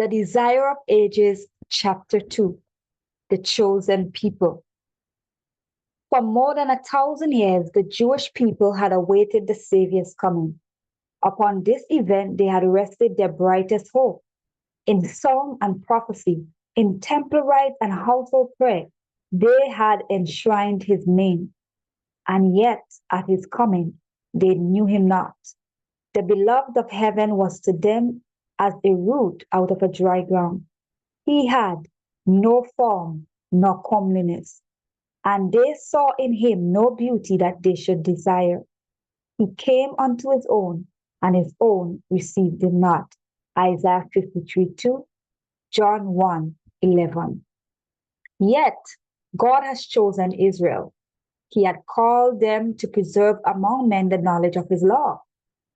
The Desire of Ages, Chapter 2, The Chosen People. For more than 1,000 years, the Jewish people had awaited the Savior's coming. Upon this event, they had rested their brightest hope. In song and prophecy, in temple rite and household prayer, they had enshrined his name. And yet, at his coming, they knew him not. The beloved of heaven was to them as a root out of a dry ground. He had no form nor comeliness, and they saw in him no beauty that they should desire. He came unto his own, and his own received him not. Isaiah 53:2, John 1:11. Yet God has chosen Israel. He had called them to preserve among men the knowledge of his law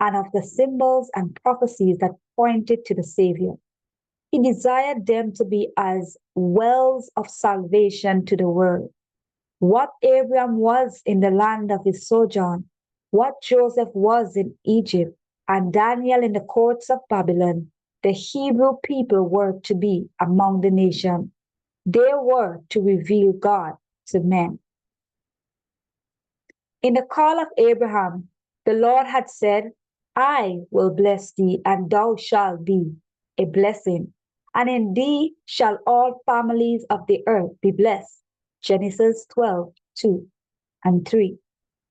and of the symbols and prophecies that pointed to the Savior. He desired them to be as wells of salvation to the world. What Abraham was in the land of his sojourn, what Joseph was in Egypt, and Daniel in the courts of Babylon, the Hebrew people were to be among the nations. They were to reveal God to men. In the call of Abraham, the Lord had said, I will bless thee, and thou shalt be a blessing, and in thee shall all families of the earth be blessed. Genesis 12:2 and 3.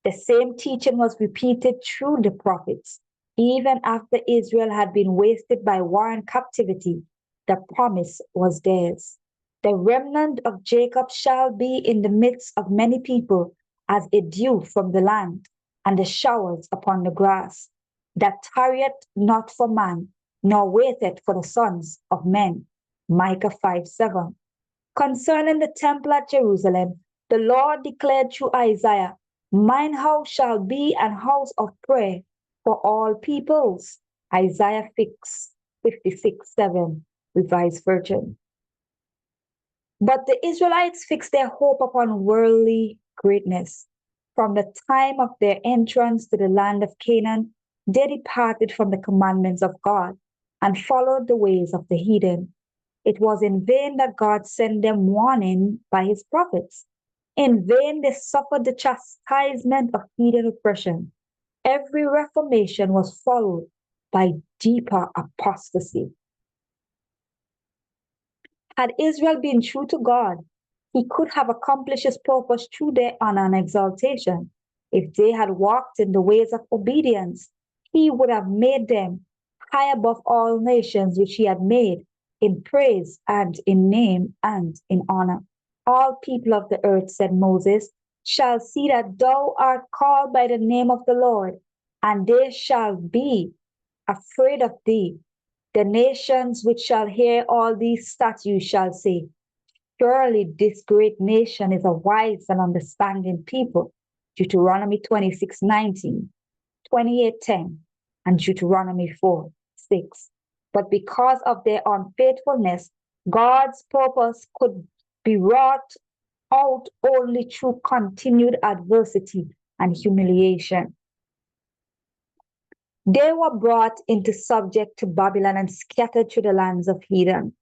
The same teaching was repeated through the prophets. Even after Israel had been wasted by war and captivity, the promise was theirs. The remnant of Jacob shall be in the midst of many people as a dew from the land, and the showers upon the grass, that tarrieth not for man, nor waiteth for the sons of men. Micah 5:7. Concerning the temple at Jerusalem, the Lord declared through Isaiah, Mine house shall be an house of prayer for all peoples. Isaiah 56:7, Revised Version. But the Israelites fixed their hope upon worldly greatness. From the time of their entrance to the land of Canaan, they departed from the commandments of God and followed the ways of the heathen. It was in vain that God sent them warning by his prophets. In vain they suffered the chastisement of heathen oppression. Every reformation was followed by deeper apostasy. Had Israel been true to God, he could have accomplished his purpose through their honor and exaltation. If they had walked in the ways of obedience, he would have made them high above all nations which he had made in praise and in name and in honor. All people of the earth, said Moses, shall see that thou art called by the name of the Lord, and they shall be afraid of thee. The nations which shall hear all these statutes shall say, surely this great nation is a wise and understanding people. Deuteronomy 26:19, 28:10, and Deuteronomy 4:6. But because of their unfaithfulness, God's purpose could be wrought out only through continued adversity and humiliation. They were brought into subject to Babylon and scattered through the lands of heathen.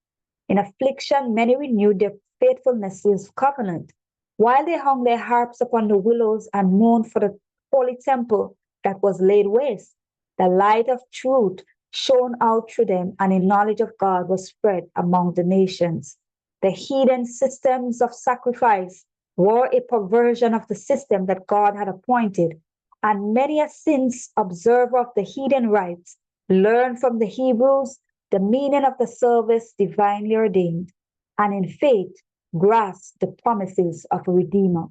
In affliction, many renewed their faithfulness to his covenant, while they hung their harps upon the willows and mourned for the holy temple that was laid waste. The light of truth shone out through them, and a knowledge of God was spread among the nations. The heathen systems of sacrifice were a perversion of the system that God had appointed, and many a since observer of the heathen rites learned from the Hebrews the meaning of the service divinely ordained, and in faith grasped the promises of a Redeemer.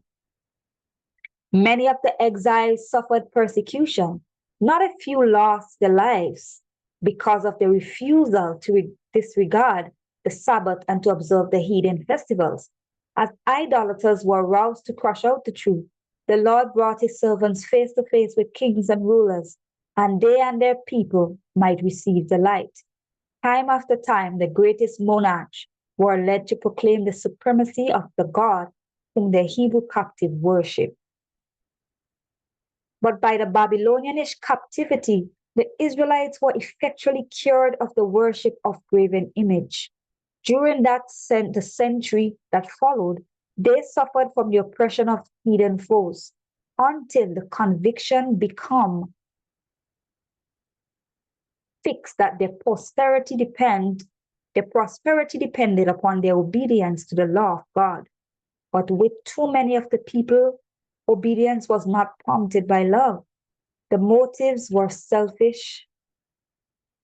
Many of the exiles suffered persecution. Not a few lost their lives because of their refusal to disregard the Sabbath and to observe the heathen festivals. As idolaters were roused to crush out the truth, the Lord brought his servants face to face with kings and rulers, and they and their people might receive the light. Time after time, the greatest monarchs were led to proclaim the supremacy of the God whom the Hebrew captive worshiped. But by the Babylonianish captivity, The Israelites were effectually cured of the worship of graven image. During the century that followed, they suffered from the oppression of heathen foes until the conviction became fixed that their prosperity depended upon their obedience to the law of God. But with too many of the people, obedience was not prompted by love. The motives were selfish.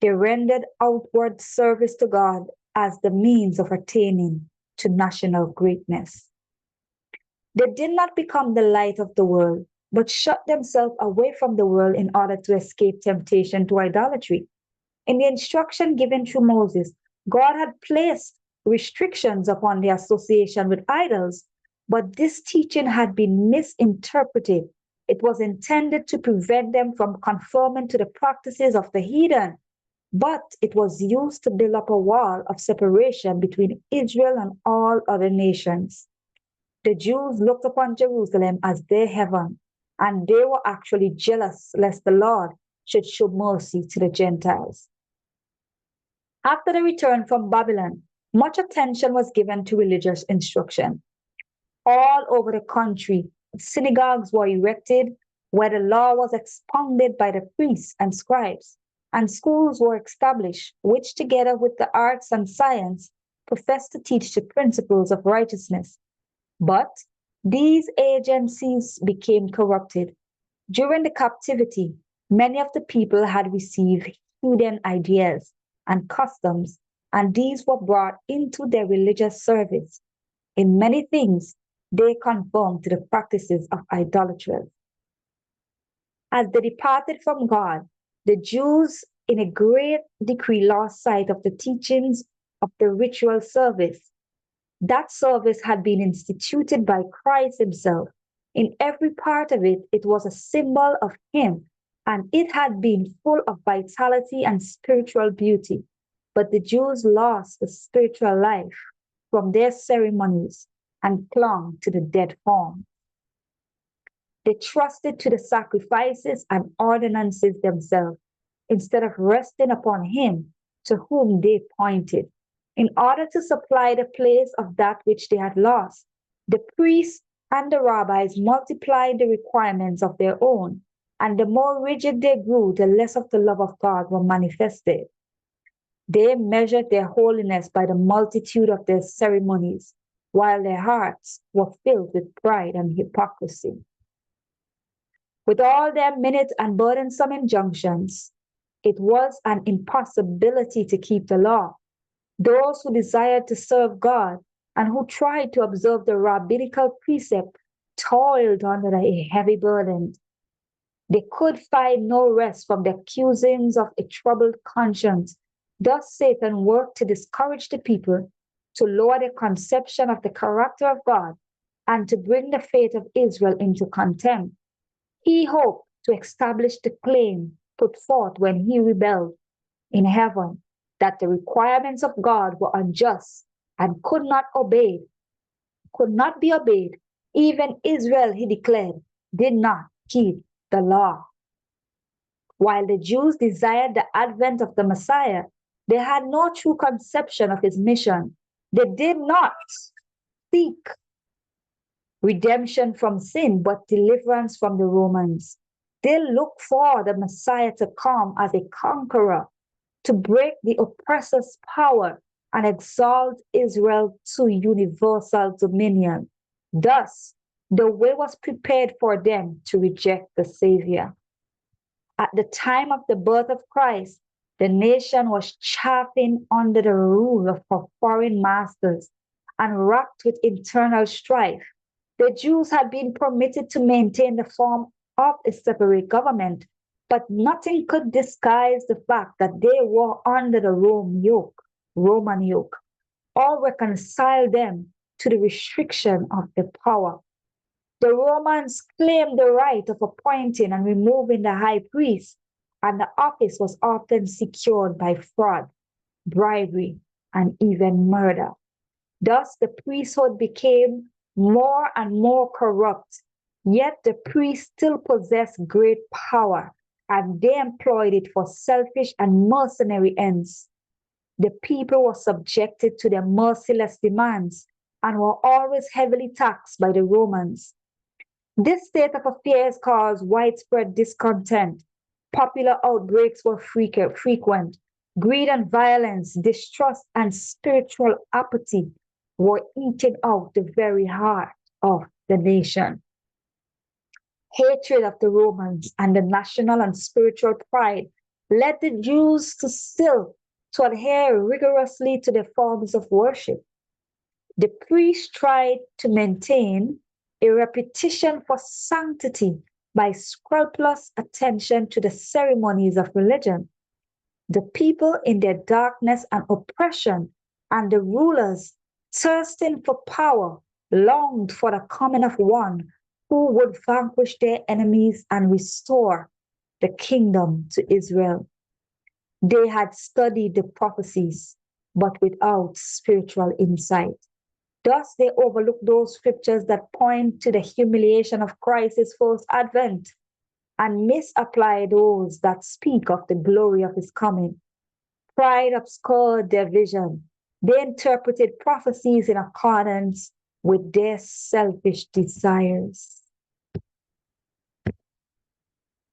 They rendered outward service to God as the means of attaining to national greatness. They did not become the light of the world, but shut themselves away from the world in order to escape temptation to idolatry. In the instruction given through Moses, God had placed restrictions upon their association with idols, but this teaching had been misinterpreted. It was intended to prevent them from conforming to the practices of the heathen, but it was used to build up a wall of separation between Israel and all other nations. The Jews looked upon Jerusalem as their heaven, and they were actually jealous lest the Lord should show mercy to the Gentiles. After the return from Babylon, much attention was given to religious instruction. All over the country, synagogues were erected where the law was expounded by the priests and scribes, and schools were established, which, together with the arts and science, professed to teach the principles of righteousness. But these agencies became corrupted. During the captivity, many of the people had received heathen ideas and customs, and these were brought into their religious service. In many things, they conformed to the practices of idolaters. As they departed from God, the Jews in a great degree lost sight of the teachings of the ritual service. That service had been instituted by Christ himself. In every part of it, it was a symbol of him, and it had been full of vitality and spiritual beauty. But the Jews lost the spiritual life from their ceremonies and clung to the dead form. They trusted to the sacrifices and ordinances themselves instead of resting upon him to whom they pointed. In order to supply the place of that which they had lost, the priests and the rabbis multiplied the requirements of their own, and the more rigid they grew, the less of the love of God were manifested. They measured their holiness by the multitude of their ceremonies, while their hearts were filled with pride and hypocrisy. With all their minute and burdensome injunctions, it was an impossibility to keep the law. Those who desired to serve God and who tried to observe the rabbinical precept toiled under a heavy burden. They could find no rest from the accusings of a troubled conscience. Thus Satan worked to discourage the people, to lower their conception of the character of God, and to bring the faith of Israel into contempt. He hoped to establish the claim put forth when he rebelled in heaven, that the requirements of God were unjust and could not be obeyed. Even Israel, he declared, did not keep the law. While the Jews desired the advent of the Messiah, they had no true conception of his mission. They did not seek redemption from sin, but deliverance from the Romans. They looked for the Messiah to come as a conqueror, to break the oppressor's power and exalt Israel to universal dominion. Thus, the way was prepared for them to reject the Savior. At the time of the birth of Christ, the nation was chafing under the rule of foreign masters and racked with internal strife. The Jews had been permitted to maintain the form of a separate government, but nothing could disguise the fact that they were under the Roman yoke, or reconcile them to the restriction of the power. The Romans claimed the right of appointing and removing the high priest, and the office was often secured by fraud, bribery, and even murder. Thus, the priesthood became more and more corrupt, yet the priests still possessed great power and they employed it for selfish and mercenary ends. The people were subjected to their merciless demands and were always heavily taxed by the Romans. This state of affairs caused widespread discontent. Popular outbreaks were frequent. Greed and violence, distrust and spiritual apathy were eating out the very heart of the nation. Hatred of the Romans and the national and spiritual pride led the Jews to still to adhere rigorously to their forms of worship. The priests tried to maintain a reputation for sanctity by scrupulous attention to the ceremonies of religion. The people in their darkness and oppression, and the rulers thirsting for power, longed for the coming of one who would vanquish their enemies and restore the kingdom to Israel. They had studied the prophecies, but without spiritual insight. Thus, they overlook those scriptures that point to the humiliation of Christ's first advent and misapply those that speak of the glory of his coming. Pride obscured their vision. They interpreted prophecies in accordance with their selfish desires.